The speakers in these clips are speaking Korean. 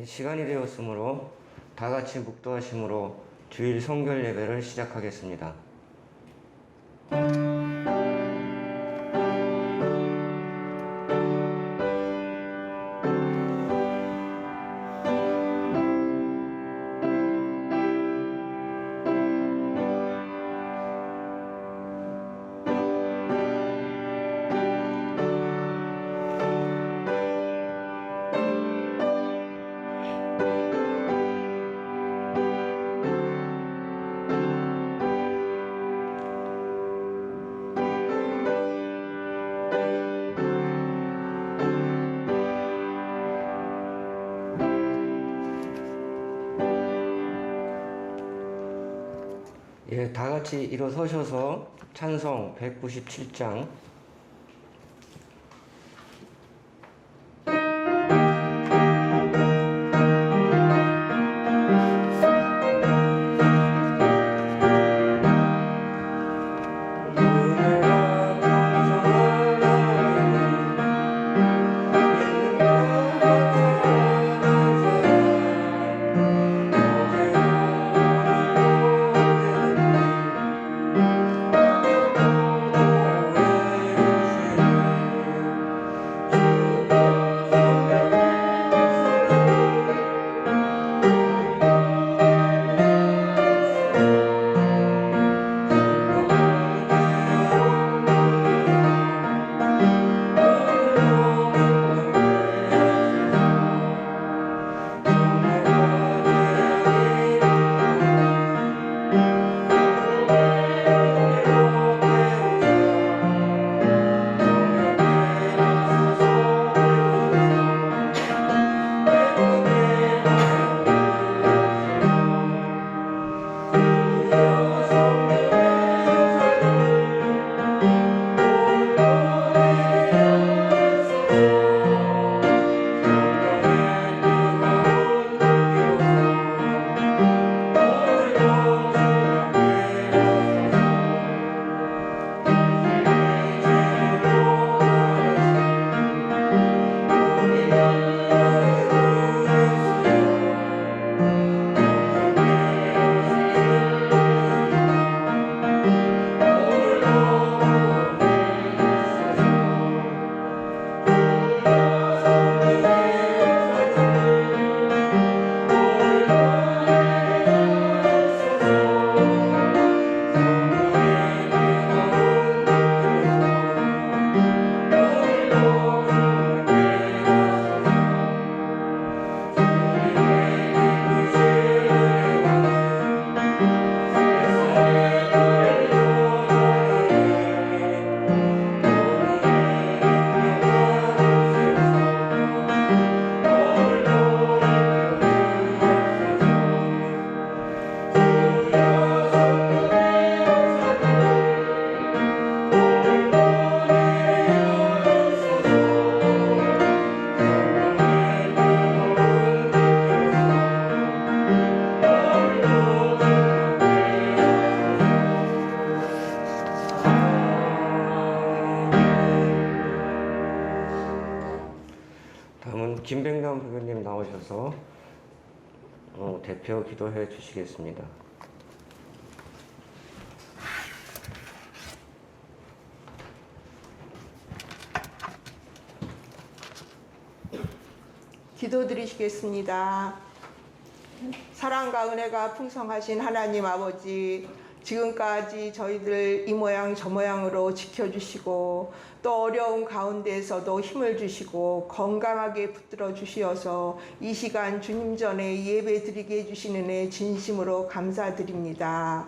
시간이 되었으므로 다 같이 묵도하심으로 주일 성결 예배를 시작하겠습니다. 다 같이 일어서셔서 찬송 197장 다음은 김병남 부교님 나오셔서 대표 기도해 주시겠습니다. 기도드리시겠습니다. 사랑과 은혜가 풍성하신 하나님 아버지, 지금까지 저희들 이 모양 저 모양으로 지켜주시고 또 어려운 가운데에서도 힘을 주시고 건강하게 붙들어 주시어서 이 시간 주님 전에 예배 드리게 해주시는 은혜 진심으로 감사드립니다.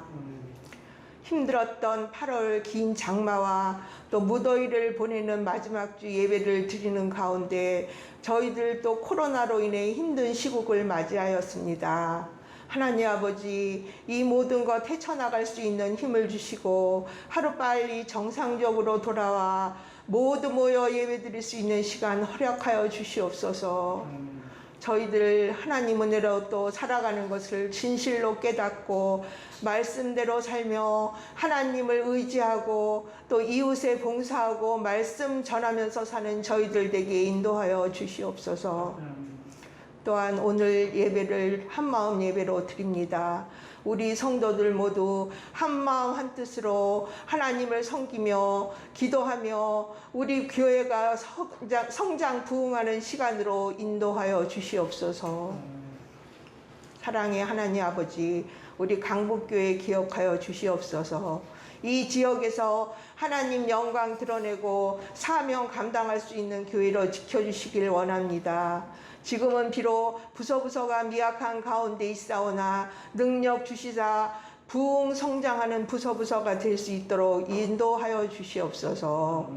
힘들었던 8월 긴 장마와 또 무더위를 보내는 마지막 주 예배를 드리는 가운데 저희들 또 코로나로 인해 힘든 시국을 맞이하였습니다. 하나님 아버지, 이 모든 것 헤쳐나갈 수 있는 힘을 주시고 하루빨리 정상적으로 돌아와 모두 모여 예배드릴 수 있는 시간 허락하여 주시옵소서. 저희들 하나님 은혜로 또 살아가는 것을 진실로 깨닫고 말씀대로 살며 하나님을 의지하고 또 이웃에 봉사하고 말씀 전하면서 사는 저희들 되게 인도하여 주시옵소서. 또한 오늘 예배를 한마음 예배로 드립니다. 우리 성도들 모두 한마음 한뜻으로 하나님을 섬기며 기도하며 우리 교회가 성장 부흥하는 시간으로 인도하여 주시옵소서. 사랑의 하나님 아버지, 우리 강북교회 기억하여 주시옵소서. 이 지역에서 하나님 영광 드러내고 사명 감당할 수 있는 교회로 지켜주시길 원합니다. 지금은 비록 부서부서가 미약한 가운데 있사오나 능력 주시사 부흥 성장하는 부서부서가 될 수 있도록 인도하여 주시옵소서.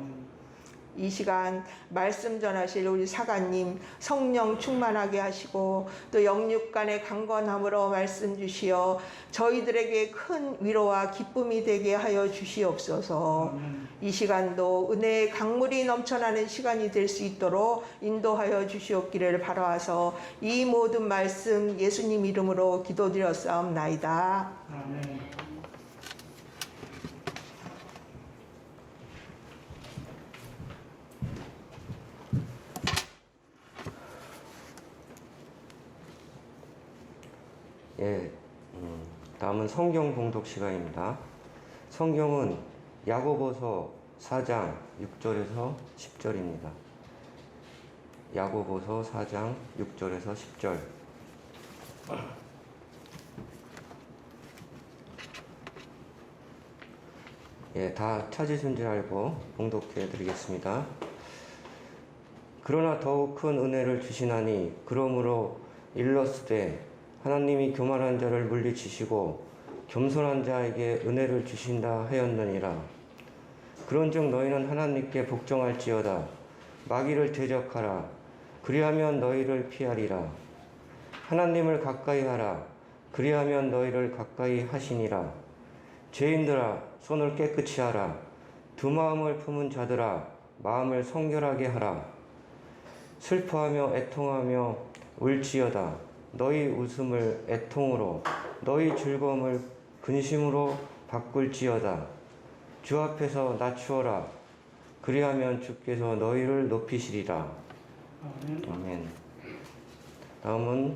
이 시간 말씀 전하실 우리 사관님 성령 충만하게 하시고 또 영육간의 강건함으로 말씀 주시어 저희들에게 큰 위로와 기쁨이 되게 하여 주시옵소서. 이 시간도 은혜의 강물이 넘쳐나는 시간이 될 수 있도록 인도하여 주시옵기를 바라와서 이 모든 말씀 예수님 이름으로 기도드렸사옵나이다. 아멘. 예, 다음은 성경 봉독 시간입니다. 성경은 야고보서 4장 6절에서 10절입니다. 야고보서 4장 6절에서 10절. 예, 다 찾으신 줄 알고 봉독해 드리겠습니다. 그러나 더욱 큰 은혜를 주시나니 그러므로 일렀으되 하나님이 교만한 자를 물리치시고 겸손한 자에게 은혜를 주신다 하였느니라. 그런즉 너희는 하나님께 복종할지어다. 마귀를 대적하라. 그리하면 너희를 피하리라. 하나님을 가까이 하라. 그리하면 너희를 가까이 하시니라. 죄인들아, 손을 깨끗이 하라. 두 마음을 품은 자들아, 마음을 성결하게 하라. 슬퍼하며 애통하며 울지어다. 너희 웃음을 애통으로, 너희 즐거움을 근심으로 바꿀지어다. 주 앞에서 낮추어라. 그리하면 주께서 너희를 높이시리라. 아멘. 다음은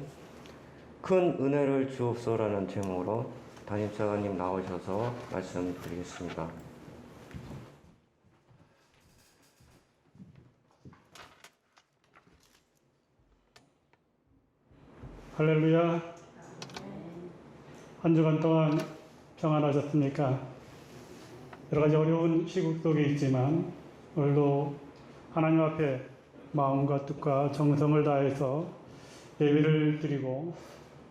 큰 은혜를 주옵소서라는 제목으로 담임사관님 나오셔서 말씀드리겠습니다. 할렐루야. 한 주간 동안 평안하셨습니까? 여러 가지 어려운 시국 속에 있지만 오늘도 하나님 앞에 마음과 뜻과 정성을 다해서 예배를 드리고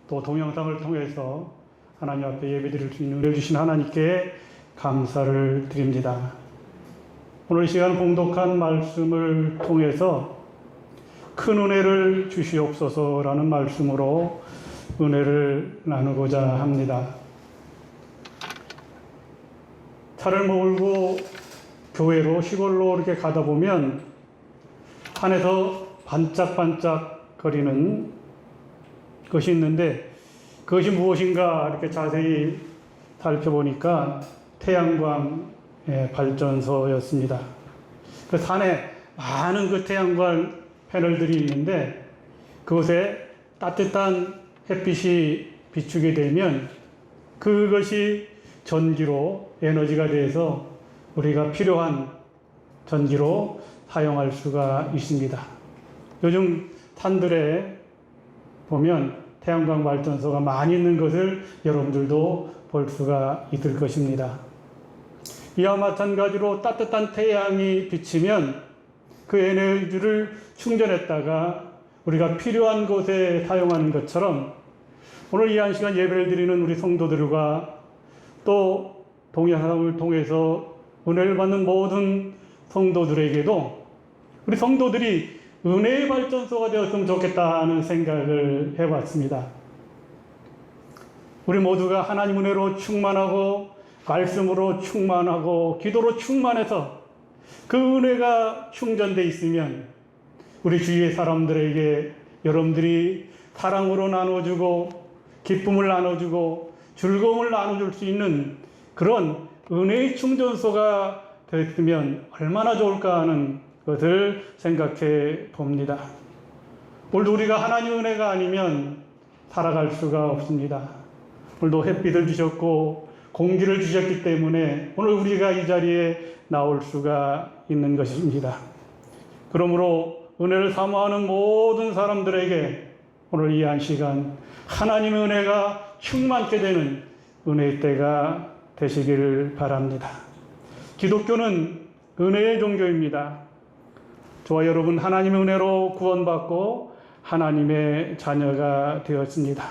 또 동영상을 통해서 하나님 앞에 예배드릴 수 있는 은혜 주신 하나님께 감사를 드립니다. 오늘 이 시간 봉독한 말씀을 통해서 큰 은혜를 주시옵소서라는 말씀으로 은혜를 나누고자 합니다. 차를 몰고 교회로 시골로 이렇게 가다 보면 산에서 반짝반짝 거리는 것이 있는데 그것이 무엇인가 이렇게 자세히 살펴보니까 태양광 발전소였습니다. 그 산에 많은 그 태양광 패널들이 있는데 그곳에 따뜻한 햇빛이 비추게 되면 그것이 전기로 에너지가 돼서 우리가 필요한 전기로 사용할 수가 있습니다. 요즘 산들에 보면 태양광 발전소가 많이 있는 것을 여러분들도 볼 수가 있을 것입니다. 이와 마찬가지로 따뜻한 태양이 비치면 그 에너지를 충전했다가 우리가 필요한 곳에 사용하는 것처럼 오늘 이 한 시간 예배를 드리는 우리 성도들과 또 동영상을 통해서 은혜를 받는 모든 성도들에게도 우리 성도들이 은혜의 발전소가 되었으면 좋겠다는 생각을 해봤습니다. 우리 모두가 하나님 은혜로 충만하고 말씀으로 충만하고 기도로 충만해서 그 은혜가 충전되어 있으면 우리 주위의 사람들에게 여러분들이 사랑으로 나눠주고 기쁨을 나눠주고 즐거움을 나눠줄 수 있는 그런 은혜의 충전소가 됐으면 얼마나 좋을까 하는 것을 생각해 봅니다. 오늘도 우리가 하나님의 은혜가 아니면 살아갈 수가 없습니다. 오늘도 햇빛을 주셨고 공기를 주셨기 때문에 오늘 우리가 이 자리에 나올 수가 있는 것입니다. 그러므로 은혜를 사모하는 모든 사람들에게 오늘 이 한 시간 하나님의 은혜가 충만케 되는 은혜의 때가 되시기를 바랍니다. 기독교는 은혜의 종교입니다. 저와 여러분 하나님의 은혜로 구원받고 하나님의 자녀가 되었습니다.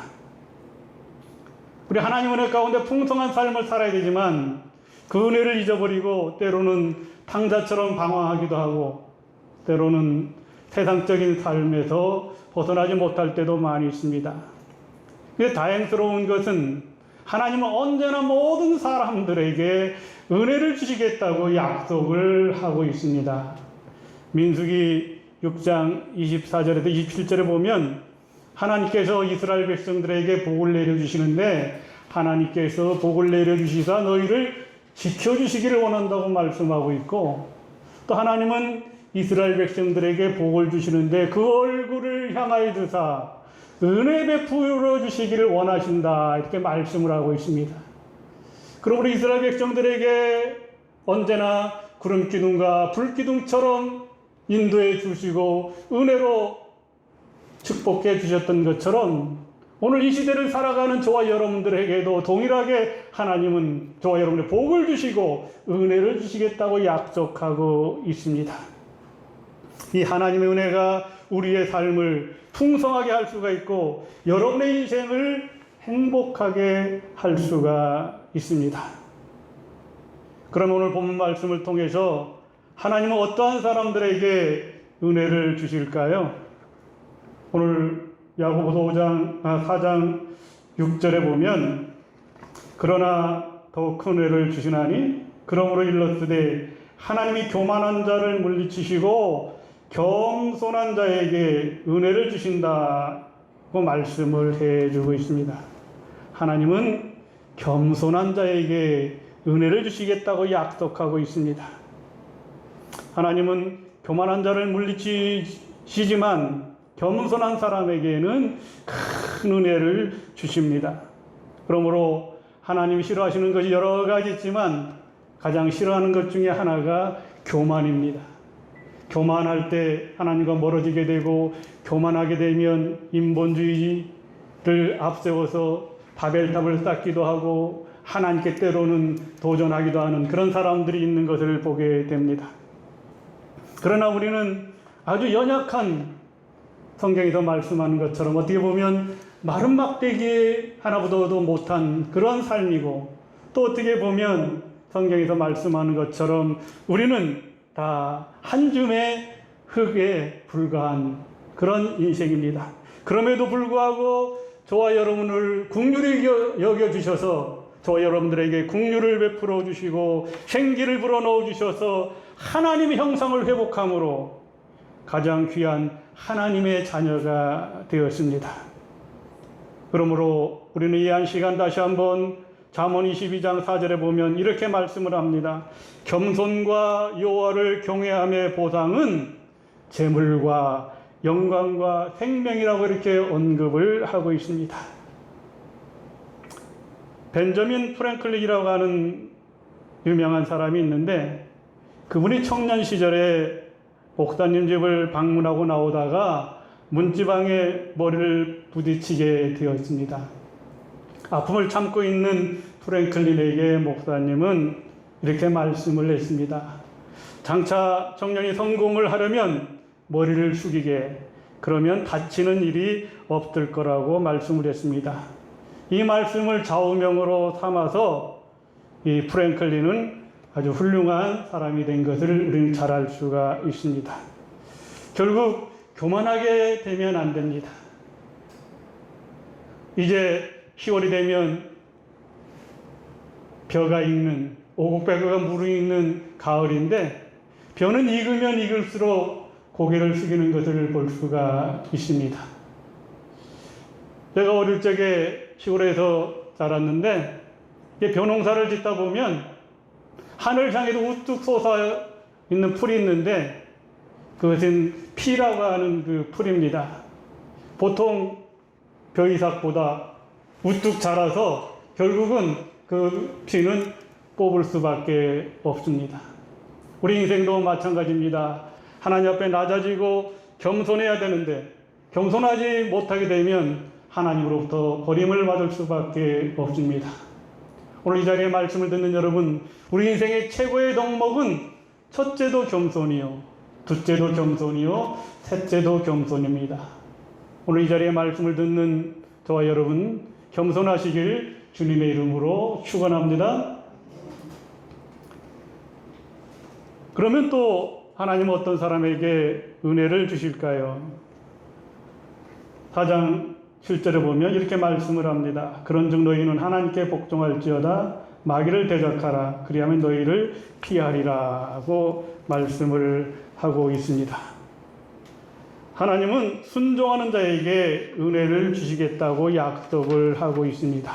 우리 하나님의 은혜 가운데 풍성한 삶을 살아야 되지만 그 은혜를 잊어버리고 때로는 탕자처럼 방황하기도 하고 때로는 세상적인 삶에서 벗어나지 못할 때도 많이 있습니다. 그런데 다행스러운 것은 하나님은 언제나 모든 사람들에게 은혜를 주시겠다고 약속을 하고 있습니다. 민수기 6장 24절에서 27절에 보면 하나님께서 이스라엘 백성들에게 복을 내려주시는데 하나님께서 복을 내려주시사 너희를 지켜주시기를 원한다고 말씀하고 있고 또 하나님은 이스라엘 백성들에게 복을 주시는데 그 얼굴을 향하여 주사 은혜 베풀어 주시기를 원하신다 이렇게 말씀을 하고 있습니다. 그러므로 이스라엘 백성들에게 언제나 구름 기둥과 불 기둥처럼 인도해 주시고 은혜로 축복해 주셨던 것처럼 오늘 이 시대를 살아가는 저와 여러분들에게도 동일하게 하나님은 저와 여러분의 복을 주시고 은혜를 주시겠다고 약속하고 있습니다. 이 하나님의 은혜가 우리의 삶을 풍성하게 할 수가 있고 여러분의 인생을 행복하게 할 수가 있습니다. 그럼 오늘 본문 말씀을 통해서 하나님은 어떠한 사람들에게 은혜를 주실까요? 오늘 야고보서 4장 6절에 보면 그러나 더욱 큰 은혜를 주시나니 그러므로 일렀으되 하나님이 교만한 자를 물리치시고 겸손한 자에게 은혜를 주신다고 말씀을 해주고 있습니다. 하나님은 겸손한 자에게 은혜를 주시겠다고 약속하고 있습니다. 하나님은 교만한 자를 물리치시지만 겸손한 사람에게는 큰 은혜를 주십니다. 그러므로 하나님이 싫어하시는 것이 여러 가지 있지만 가장 싫어하는 것 중에 하나가 교만입니다. 교만할 때 하나님과 멀어지게 되고 교만하게 되면 인본주의를 앞세워서 바벨탑을 쌓기도 하고 하나님께 때로는 도전하기도 하는 그런 사람들이 있는 것을 보게 됩니다. 그러나 우리는 아주 연약한 성경에서 말씀하는 것처럼 어떻게 보면 마른 막대기 하나보다도 못한 그런 삶이고 또 어떻게 보면 성경에서 말씀하는 것처럼 우리는 다 한 줌의 흙에 불과한 그런 인생입니다. 그럼에도 불구하고 저와 여러분을 긍휼히 여겨주셔서 저와 여러분들에게 긍휼을 베풀어 주시고 생기를 불어넣어 주셔서 하나님의 형상을 회복함으로 가장 귀한 하나님의 자녀가 되었습니다. 그러므로 우리는 이 한 시간 다시 한번 잠언 22장 4절에 보면 이렇게 말씀을 합니다. 겸손과 여호와를 경외함의 보상은 재물과 영광과 생명이라고 이렇게 언급을 하고 있습니다. 벤저민 프랭클린이라고 하는 유명한 사람이 있는데 그분이 청년 시절에 목사님 집을 방문하고 나오다가 문지방에 머리를 부딪히게 되었습니다. 아픔을 참고 있는 프랭클린에게 목사님은 이렇게 말씀을 했습니다. 장차 청년이 성공을 하려면 머리를 숙이게, 그러면 다치는 일이 없을 거라고 말씀을 했습니다. 이 말씀을 좌우명으로 삼아서 이 프랭클린은 아주 훌륭한 사람이 된 것을 우리는 잘 알 수가 있습니다. 결국 교만하게 되면 안 됩니다. 이제 10월이 되면 벼가 익는, 오곡백과가 무르익는 가을인데 벼는 익으면 익을수록 고개를 숙이는 것을 볼 수가 있습니다. 제가 어릴 적에 시골에서 자랐는데 벼농사를 짓다 보면 하늘 향해도 우뚝 솟아 있는 풀이 있는데 그것은 피라고 하는 그 풀입니다. 보통 벼이삭보다 우뚝 자라서 결국은 그 피는 뽑을 수밖에 없습니다. 우리 인생도 마찬가지입니다. 하나님 앞에 낮아지고 겸손해야 되는데 겸손하지 못하게 되면 하나님으로부터 버림을 받을 수밖에 없습니다. 오늘 이 자리에 말씀을 듣는 여러분, 우리 인생의 최고의 덕목은 첫째도 겸손이요, 둘째도 겸손이요, 셋째도 겸손입니다. 오늘 이 자리에 말씀을 듣는 저와 여러분, 겸손하시길 주님의 이름으로 축원합니다. 그러면 또 하나님은 어떤 사람에게 은혜를 주실까요? 4장 7절에 보면 이렇게 말씀을 합니다. 그런즉 너희는 하나님께 복종할지어다 마귀를 대적하라 그리하면 너희를 피하리라고 말씀을 하고 있습니다. 하나님은 순종하는 자에게 은혜를 주시겠다고 약속을 하고 있습니다.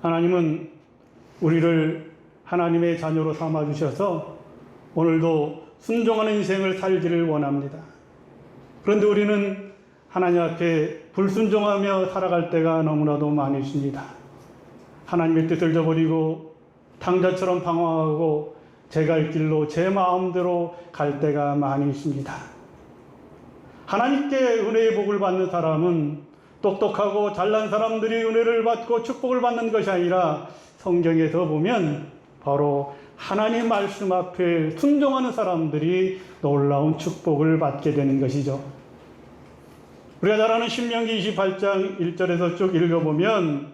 하나님은 우리를 하나님의 자녀로 삼아주셔서 오늘도 순종하는 인생을 살기를 원합니다. 그런데 우리는 하나님 앞에 불순종하며 살아갈 때가 너무나도 많이 있습니다. 하나님의 뜻을 저버리고 탕자처럼 방황하고 제 갈 길로 제 마음대로 갈 때가 많이 있습니다. 하나님께 은혜의 복을 받는 사람은 똑똑하고 잘난 사람들이 은혜를 받고 축복을 받는 것이 아니라 성경에서 보면 바로 하나님 말씀 앞에 순종하는 사람들이 놀라운 축복을 받게 되는 것이죠. 우리가 잘 아는 신명기 28장 1절에서 쭉 읽어보면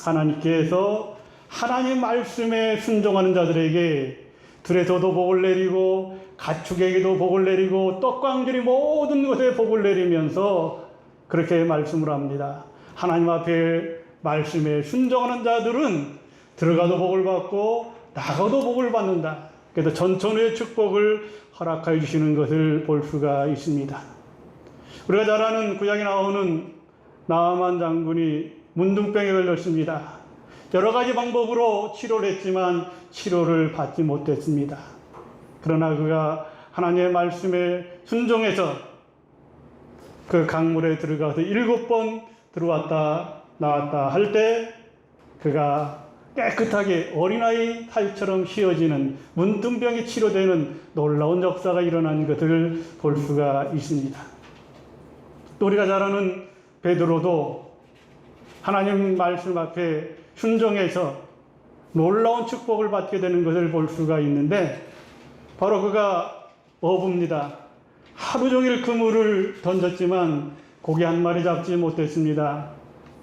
하나님께서 하나님 말씀에 순종하는 자들에게 들에서도 복을 내리고 가축에게도 복을 내리고 떡광들이 모든 것에 복을 내리면서 그렇게 말씀을 합니다. 하나님 앞에 말씀에 순종하는 자들은 들어가도 복을 받고 나가도 복을 받는다. 그래서 전천후의 축복을 허락하여 주시는 것을 볼 수가 있습니다. 우리가 잘 아는 구약에 나오는 나아만 장군이 문둥병에 걸렸습니다. 여러 가지 방법으로 치료를 했지만 치료를 받지 못했습니다. 그러나 그가 하나님의 말씀에 순종해서 그 강물에 들어가서 7번 들어왔다 나왔다 할 때 그가 깨끗하게 어린아이 탈처럼 휘어지는 문둥병이 치료되는 놀라운 역사가 일어난 것을 볼 수가 있습니다. 또 우리가 잘 아는 베드로도 하나님 말씀 앞에 순종해서 놀라운 축복을 받게 되는 것을 볼 수가 있는데 바로 그가 어부입니다. 하루 종일 그물을 던졌지만 고기 한 마리 잡지 못했습니다.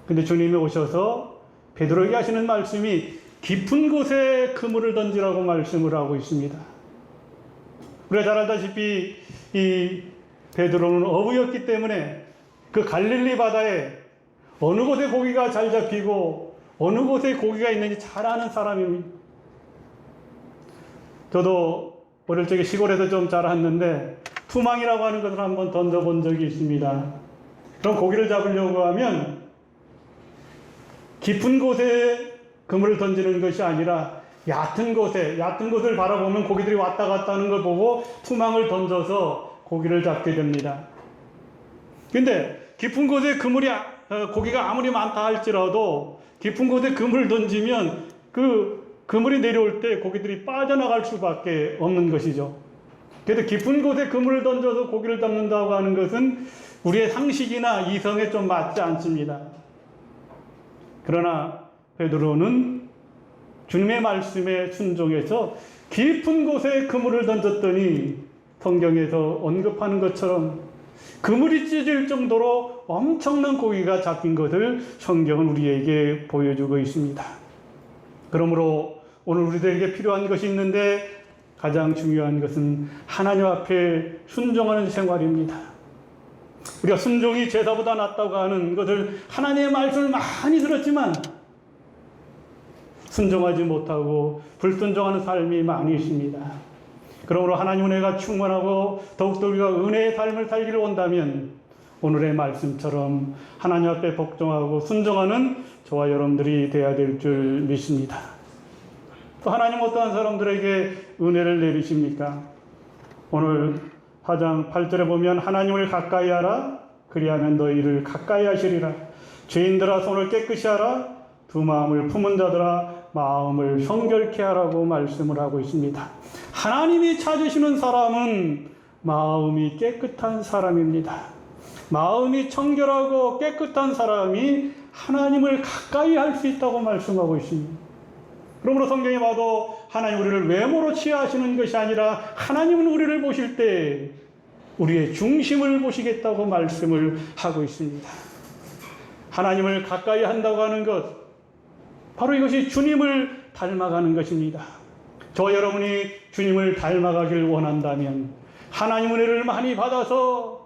근데 주님이 오셔서 베드로에게 하시는 말씀이 깊은 곳에 그물을 던지라고 말씀을 하고 있습니다. 우리가 잘 알다시피 이 베드로는 어부였기 때문에 그 갈릴리 바다에 어느 곳에 고기가 잘 잡히고 어느 곳에 고기가 있는지 잘 아는 사람입니다. 저도 어릴 적에 시골에서 좀 자랐는데 투망이라고 하는 것을 한번 던져본 적이 있습니다. 그럼 고기를 잡으려고 하면 깊은 곳에 그물을 던지는 것이 아니라 얕은 곳을 바라보면 고기들이 왔다 갔다 하는 걸 보고 투망을 던져서 고기를 잡게 됩니다. 근데 깊은 곳에 고기가 아무리 많다 할지라도 깊은 곳에 그물을 던지면 그 그물이 내려올 때 고기들이 빠져나갈 수밖에 없는 것이죠. 그래서 깊은 곳에 그물을 던져서 고기를 잡는다고 하는 것은 우리의 상식이나 이성에 좀 맞지 않습니다. 그러나 베드로는 주님의 말씀에 순종해서 깊은 곳에 그물을 던졌더니 성경에서 언급하는 것처럼 그물이 찢어질 정도로 엄청난 고기가 잡힌 것을 성경은 우리에게 보여주고 있습니다. 그러므로 오늘 우리들에게 필요한 것이 있는데 가장 중요한 것은 하나님 앞에 순종하는 생활입니다. 우리가 순종이 제사보다 낫다고 하는 것을 하나님의 말씀을 많이 들었지만 순종하지 못하고 불순종하는 삶이 많이 있습니다. 그러므로 하나님 은혜가 충만하고 더욱더 우리가 은혜의 삶을 살기를 원한다면 오늘의 말씀처럼 하나님 앞에 복종하고 순종하는 저와 여러분들이 되어야 될 줄 믿습니다. 또 하나님 어떠한 사람들에게 은혜를 내리십니까? 오늘 4장 8절에 보면 하나님을 가까이 하라 그리하면 너희를 가까이 하시리라. 죄인들아 손을 깨끗이 하라. 두 마음을 품은 자들아 마음을 성결케 하라고 말씀을 하고 있습니다. 하나님이 찾으시는 사람은 마음이 깨끗한 사람입니다. 마음이 청결하고 깨끗한 사람이 하나님을 가까이 할 수 있다고 말씀하고 있습니다. 그러므로 성경에 봐도 하나님 우리를 외모로 취하시는 것이 아니라 하나님은 우리를 보실 때 우리의 중심을 보시겠다고 말씀을 하고 있습니다. 하나님을 가까이 한다고 하는 것, 바로 이것이 주님을 닮아가는 것입니다. 저 여러분이 주님을 닮아가길 원한다면 하나님 은혜를 많이 받아서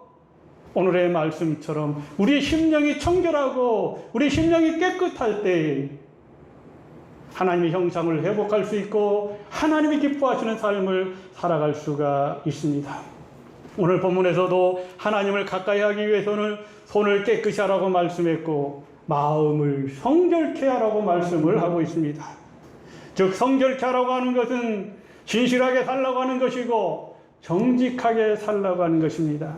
오늘의 말씀처럼 우리의 심령이 청결하고 우리의 심령이 깨끗할 때 하나님의 형상을 회복할 수 있고 하나님이 기뻐하시는 삶을 살아갈 수가 있습니다. 오늘 본문에서도 하나님을 가까이 하기 위해서는 손을 깨끗이 하라고 말씀했고 마음을 성결케 하라고 말씀을 하고 있습니다. 즉 성결케 하라고 하는 것은 진실하게 살라고 하는 것이고 정직하게 살라고 하는 것입니다.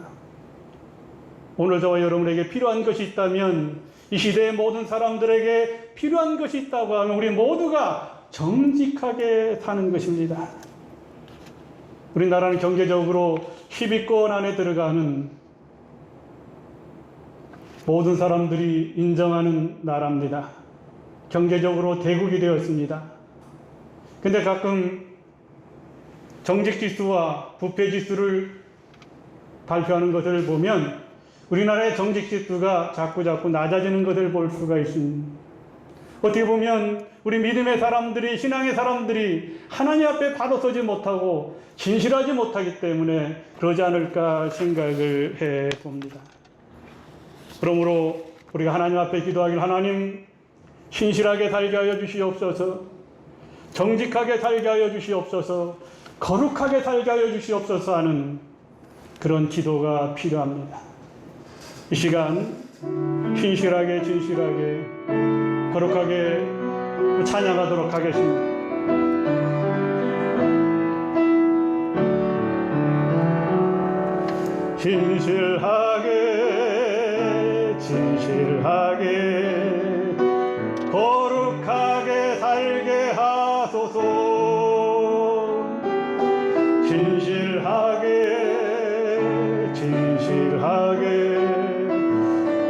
오늘 저와 여러분에게 필요한 것이 있다면, 이 시대의 모든 사람들에게 필요한 것이 있다고 하면 우리 모두가 정직하게 사는 것입니다. 우리나라는 경제적으로 10위권 안에 들어가는 모든 사람들이 인정하는 나라입니다. 경제적으로 대국이 되었습니다. 근데 가끔 정직지수와 부패지수를 발표하는 것을 보면 우리나라의 정직지수가 자꾸 낮아지는 것을 볼 수가 있습니다. 어떻게 보면 우리 믿음의 사람들이, 신앙의 사람들이 하나님 앞에 바로 서지 못하고 진실하지 못하기 때문에 그러지 않을까 생각을 해 봅니다. 그러므로 우리가 하나님 앞에 기도하길, 하나님 신실하게 살게 하여 주시옵소서, 정직하게 살게 하여 주시옵소서, 거룩하게 살게 하여 주시옵소서 하는 그런 기도가 필요합니다. 이 시간 신실하게, 진실하게, 거룩하게 찬양하도록 하겠습니다. 신실하게, 진실하게, 거룩하게 살게 하소서. 신실하게, 진실하게,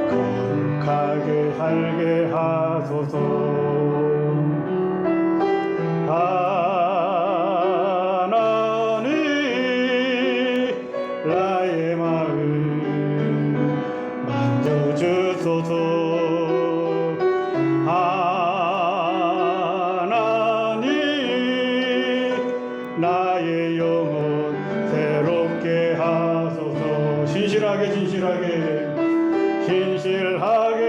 거룩하게 살게 하소서. 하나님 나의 마음 만져주소서. 하나님 나의 영혼 새롭게 하소서. 신실하게, 진실하게, 신실하게,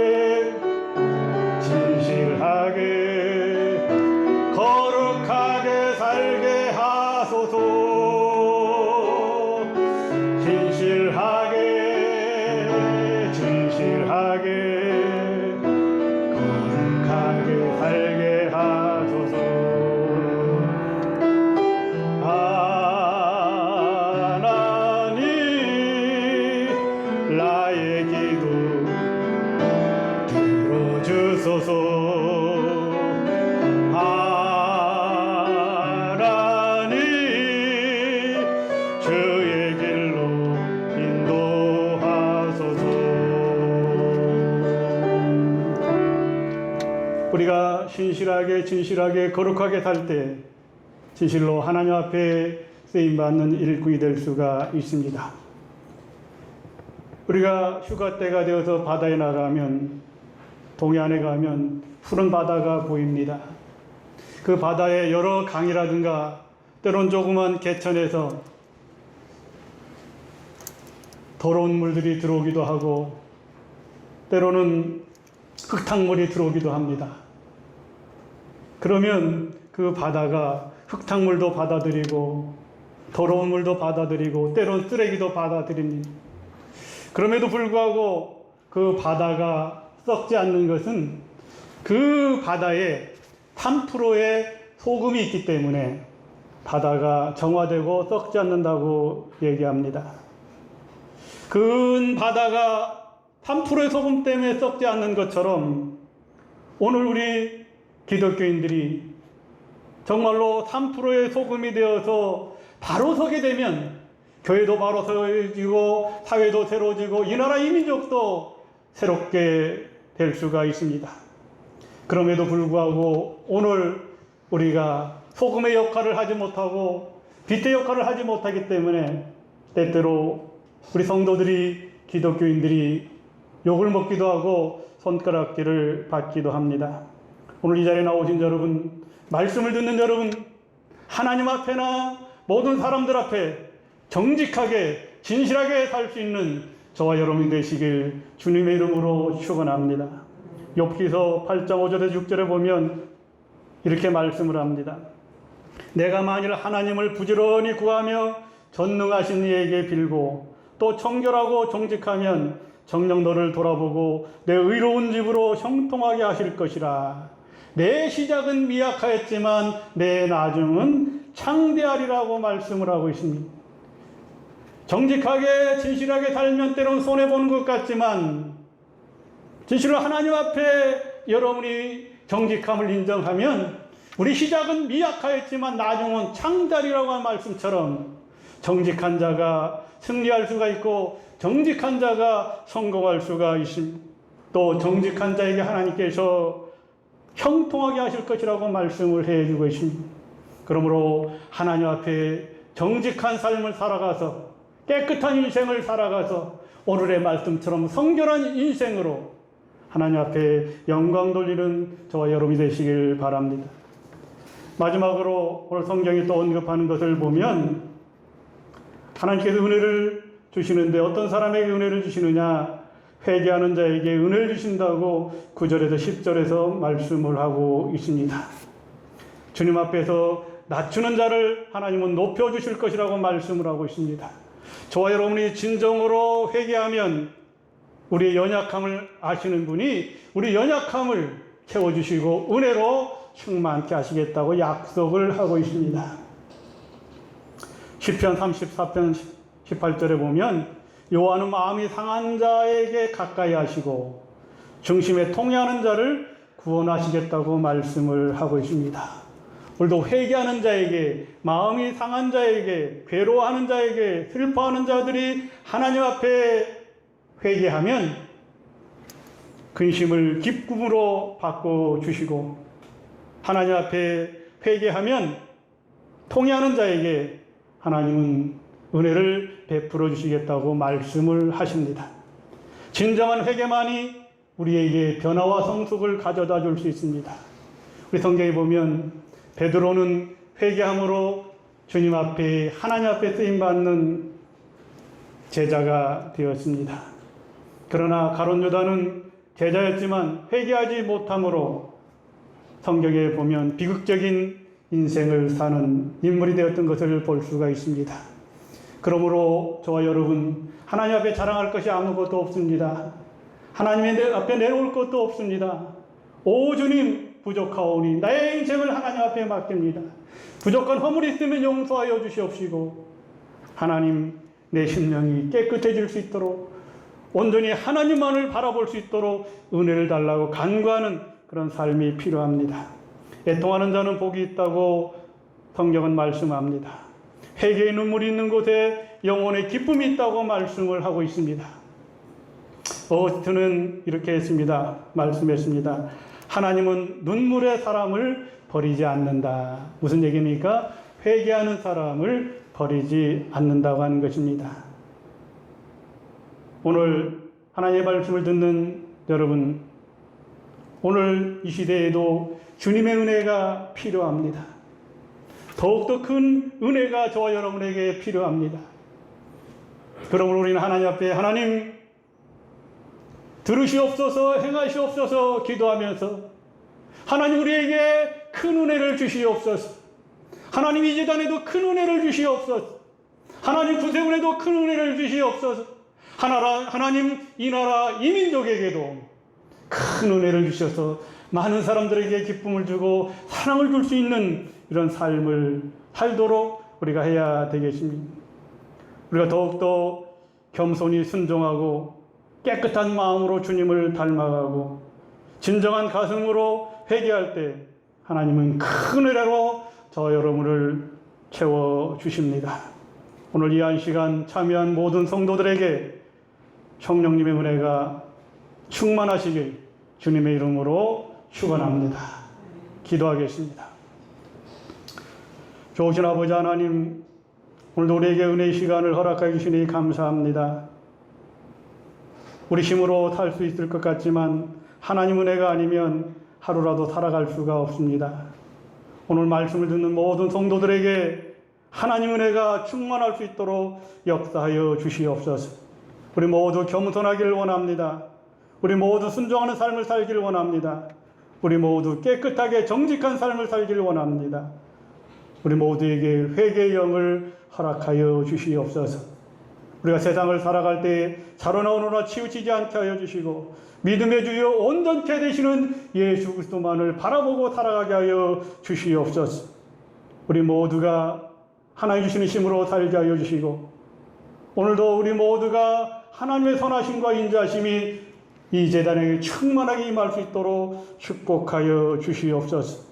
진실하게, 거룩하게 살게 하소서. 신실하게, 진실하게, 거룩하게 살게 하소서. 하나님 나의 기도 들어주소서. 하나님 주의 길로 인도하소서. 우리가 신실하게, 진실하게, 거룩하게 살 때 진실로 하나님 앞에 쓰임받는 일꾼이 될 수가 있습니다. 우리가 휴가 때가 되어서 바다에 나가면, 동해안에 가면 푸른 바다가 보입니다. 그 바다에 여러 강이라든가 때론 조그만 개천에서 더러운 물들이 들어오기도 하고 때로는 흙탕물이 들어오기도 합니다. 그러면 그 바다가 흙탕물도 받아들이고 더러운 물도 받아들이고 때론 쓰레기도 받아들입니다. 그럼에도 불구하고 그 바다가 썩지 않는 것은 그 바다에 3%의 소금이 있기 때문에 바다가 정화되고 썩지 않는다고 얘기합니다. 그 바다가 3%의 소금 때문에 썩지 않는 것처럼 오늘 우리 기독교인들이 정말로 3%의 소금이 되어서 바로 서게 되면 교회도 바로 서지고 사회도 새로워지고 이 나라 이 민족도 새롭게 될 수가 있습니다. 그럼에도 불구하고 오늘 우리가 소금의 역할을 하지 못하고 빛의 역할을 하지 못하기 때문에 때때로 우리 성도들이 기독교인들이 욕을 먹기도 하고 손가락질을 받기도 합니다. 오늘 이 자리에 나오신 여러분, 말씀을 듣는 여러분, 하나님 앞에나 모든 사람들 앞에 정직하게 진실하게 살 수 있는 저와 여러분이 되시길 주님의 이름으로 축원합니다. 욥기서 8장 5절에서 6절에 보면 이렇게 말씀을 합니다. 내가 만일 하나님을 부지런히 구하며 전능하신 이에게 빌고 또 청결하고 정직하면 정녕 너를 돌아보고 내 의로운 집으로 형통하게 하실 것이라. 내 시작은 미약하였지만 내 나중은 창대하리라고 말씀을 하고 있습니다. 정직하게 진실하게 살면 때론 손해보는 것 같지만 진실로 하나님 앞에 여러분이 정직함을 인정하면 우리 시작은 미약하였지만 나중은 창대하리라고 한 말씀처럼 정직한 자가 승리할 수가 있고 정직한 자가 성공할 수가 있습니다. 또 정직한 자에게 하나님께서 형통하게 하실 것이라고 말씀을 해주고 있습니다. 그러므로 하나님 앞에 정직한 삶을 살아가서 깨끗한 인생을 살아가서 오늘의 말씀처럼 성결한 인생으로 하나님 앞에 영광 돌리는 저와 여러분이 되시길 바랍니다. 마지막으로 오늘 성경이 또 언급하는 것을 보면 하나님께서 은혜를 주시는데 어떤 사람에게 은혜를 주시느냐, 회개하는 자에게 은혜를 주신다고 9절에서 10절에서 말씀을 하고 있습니다. 주님 앞에서 낮추는 자를 하나님은 높여주실 것이라고 말씀을 하고 있습니다. 저와 여러분이 진정으로 회개하면 우리의 연약함을 아시는 분이 우리 연약함을 채워주시고 은혜로 충만케 하시겠다고 약속을 하고 있습니다. 시편 34편 18절에 보면 여호와는 마음이 상한 자에게 가까이 하시고 중심에 통회하는 자를 구원하시겠다고 말씀을 하고 있습니다. 오늘도 회개하는 자에게, 마음이 상한 자에게, 괴로워하는 자에게, 슬퍼하는 자들이 하나님 앞에 회개하면 근심을 기쁨으로 바꿔주시고 하나님 앞에 회개하면 통회하는 자에게 하나님은 은혜를 베풀어 주시겠다고 말씀을 하십니다. 진정한 회개만이 우리에게 변화와 성숙을 가져다 줄 수 있습니다. 우리 성경에 보면 베드로는 회개함으로 주님 앞에 하나님 앞에 쓰임받는 제자가 되었습니다. 그러나 가룟 유다는 제자였지만 회개하지 못함으로 성경에 보면 비극적인 인생을 사는 인물이 되었던 것을 볼 수가 있습니다. 그러므로 저와 여러분, 하나님 앞에 자랑할 것이 아무것도 없습니다. 하나님 앞에 내놓을 것도 없습니다. 오 주님, 부족하오니 나의 인생을 하나님 앞에 맡깁니다. 부족한 허물이 있으면 용서하여 주시옵시고 하나님, 내 심령이 깨끗해질 수 있도록 온전히 하나님만을 바라볼 수 있도록 은혜를 달라고 간구하는 그런 삶이 필요합니다. 애통하는 자는 복이 있다고 성경은 말씀합니다. 회개의 눈물이 있는 곳에 영혼의 기쁨이 있다고 말씀을 하고 있습니다. 어스트는 이렇게 했습니다. 말씀했습니다. 하나님은 눈물의 사람을 버리지 않는다. 무슨 얘기입니까? 회개하는 사람을 버리지 않는다고 하는 것입니다. 오늘 하나님의 말씀을 듣는 여러분, 오늘 이 시대에도 주님의 은혜가 필요합니다. 더욱더 큰 은혜가 저와 여러분에게 필요합니다. 그러므로 우리는 하나님 앞에 하나님 들으시옵소서, 행하시옵소서 기도하면서 하나님 우리에게 큰 은혜를 주시옵소서. 하나님 이 재단에도 큰 은혜를 주시옵소서. 하나님 구세군에도 큰 은혜를 주시옵소서. 하나님 이 나라 이 민족에게도 큰 은혜를 주셔서 많은 사람들에게 기쁨을 주고 사랑을 줄 수 있는 이런 삶을 살도록 우리가 해야 되겠습니다. 우리가 더욱더 겸손히 순종하고 깨끗한 마음으로 주님을 닮아가고 진정한 가슴으로 회개할 때 하나님은 큰 은혜로 저 여러분을 채워주십니다. 오늘 이 한 시간 참여한 모든 성도들에게 성령님의 은혜가 충만하시길 주님의 이름으로 축원합니다. 기도하겠습니다. 좋으신 아버지 하나님, 오늘도 우리에게 은혜의 시간을 허락해 주시니 감사합니다. 우리 힘으로 살 수 있을 것 같지만 하나님 은혜가 아니면 하루라도 살아갈 수가 없습니다. 오늘 말씀을 듣는 모든 성도들에게 하나님 은혜가 충만할 수 있도록 역사하여 주시옵소서. 우리 모두 겸손하기를 원합니다. 우리 모두 순종하는 삶을 살기를 원합니다. 우리 모두 깨끗하게 정직한 삶을 살기를 원합니다. 우리 모두에게 회개의 영을 허락하여 주시옵소서. 우리가 세상을 살아갈 때 사로나 오너나 치우치지 않게 하여 주시고 믿음의 주여 온전케 되시는 예수 그리스도만을 바라보고 살아가게 하여 주시옵소서. 우리 모두가 하나님 주시는 힘으로 살게 하여 주시고 오늘도 우리 모두가 하나님의 선하심과 인자심이 이 제단에게 충만하게 임할 수 있도록 축복하여 주시옵소서.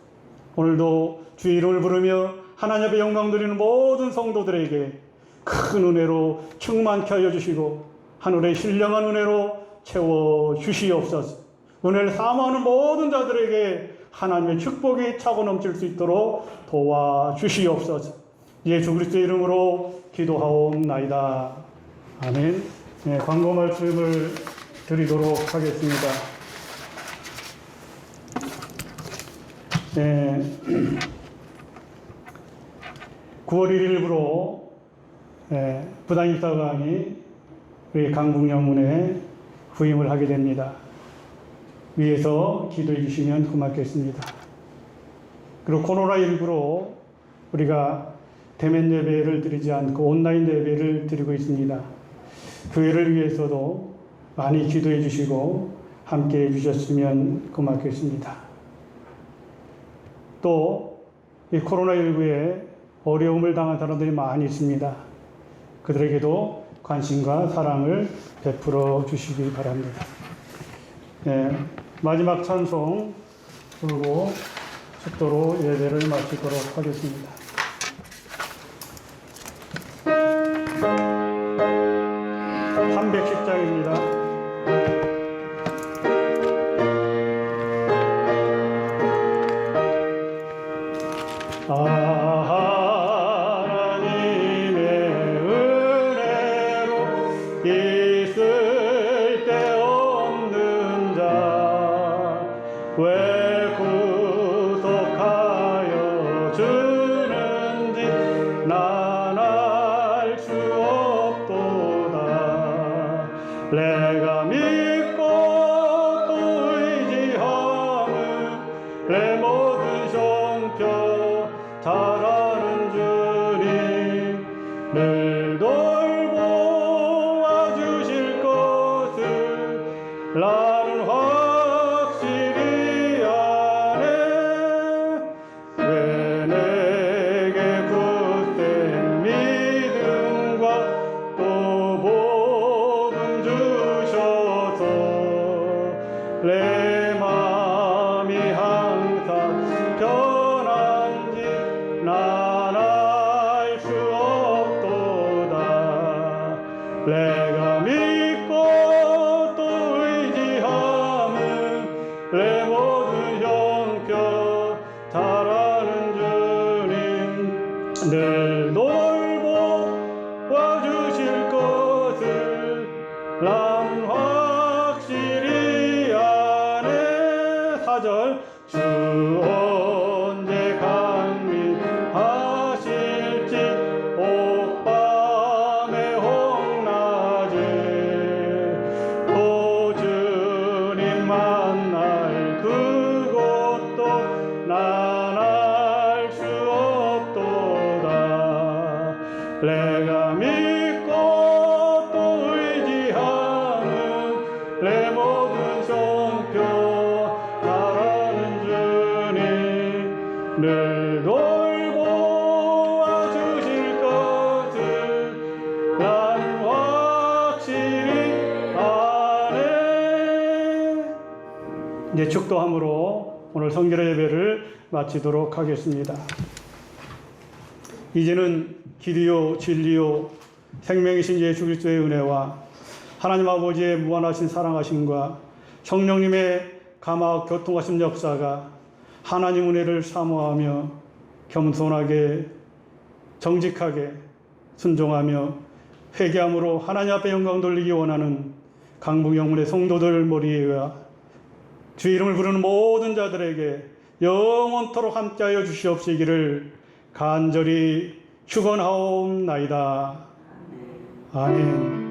오늘도 주의 이름을 부르며 하나님 앞에 영광 드리는 모든 성도들에게 큰 은혜로 충만케 하여 주시고 하늘의 신령한 은혜로 채워 주시옵소서. 은혜를 사모하는 모든 자들에게 하나님의 축복이 차고 넘칠 수 있도록 도와 주시옵소서. 예수 그리스도의 이름으로 기도하옵나이다. 아멘. 네, 광고 말씀을 드리도록 하겠습니다. 네, 9월 1일부로 부당입사관이 우리 강북영문에 부임을 하게 됩니다. 위에서 기도해 주시면 고맙겠습니다. 그리고 코로나19로 우리가 대면 예배를 드리지 않고 온라인 예배를 드리고 있습니다. 교회를 위해서도 많이 기도해 주시고 함께 해 주셨으면 고맙겠습니다. 또 이 코로나19에 어려움을 당한 사람들이 많이 있습니다. 그들에게도 관심과 사랑을 베풀어 주시기 바랍니다. 네, 마지막 찬송 부르고 축도로 예배를 마치도록 하겠습니다. (310장입니다) 하나님의 은혜로 있을 데 없는 자 왜 구속하여 주는지 난 알 수 없도다. 내가 믿고 또 의지함은 내 모든 성표 잘하는 주님 늘 돌보아 주실 것을 나는 확실히 아네. 왜 내게 굳센 믿음과 또 복음 주셔서 내 마음이 항상 편한지 난 알 수 없도다. 내가 믿고 또 의지함은 내 모든 형편 잘하는 주님 늘 돌보아 주실 것을 난 확실히 아네. 4절 주 언제 강림하실지 옥밤의 홍낮에 또 주님 만날 그곳도 난 알 수 없도다. 내가 믿고 또 의지함은 내 모든 성표 잘하는 주님 이제 축도함으로 오늘 성결 예배를 마치도록 하겠습니다. 이제는 길이요 진리요 생명이신 예수 그리스도의 은혜와 하나님 아버지의 무한하신 사랑하심과 성령님의 감화 교통하신 역사가 하나님 은혜를 사모하며 겸손하게 정직하게 순종하며 회개함으로 하나님 앞에 영광 돌리기 원하는 강북 영문의 성도들 머리에와 주 이름을 부르는 모든 자들에게 영원토록 함께하여 주시옵시기를 간절히 축원하옵나이다. 아멘.